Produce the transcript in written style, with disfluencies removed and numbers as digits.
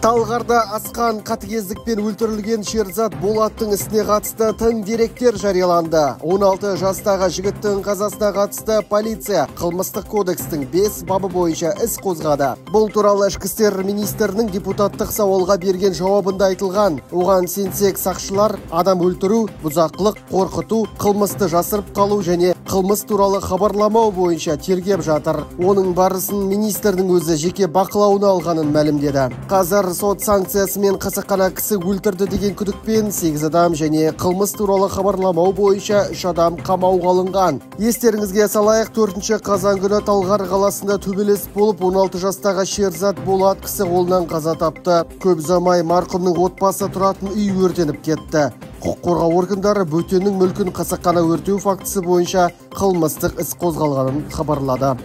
Талғарда асқан қатыгездікпен өлтірілген Шерзат Болаттың ісіне қатысты тың деректер жарияланды. 16 жастағы жігіттің қазасына қатысты полиция қылмыстық кодекстің 5 бабы бойынша іс қозғады. Бұл туралы ішкі істер министрінің депутаттық сауалға берген жауабында айтылған. Оған сенсек, сақшылар адам өлтіру, бұзақылық, қорқыту, қылмысты жасырып қалу және қылмыс туралы хабарламау бойынша тергеп жатыр. Оның барысын министрдің өзі жеке бақылауына алғанын мәлімдеді. Қазір сот санкциясымен қасақана кісі өлтірді деген күдікпен 8 адам және қылмыс туралы хабарламау бойынша 3 адам қамауға алынған. Естеріңізге салайық, 4 қазан күні Талғар қаласында төбелес болып 16 жастағы Шерзат Болат кісі қолынан қаза тапты. Көп ұзамай марқұмның отбасы тұратын үй өртеніп кетті. Құқық қорғау органдары бөтеннің мүлкін қасақана өртеу фактісі бойынша қылмыстық іс қозғалғанын хабарлады.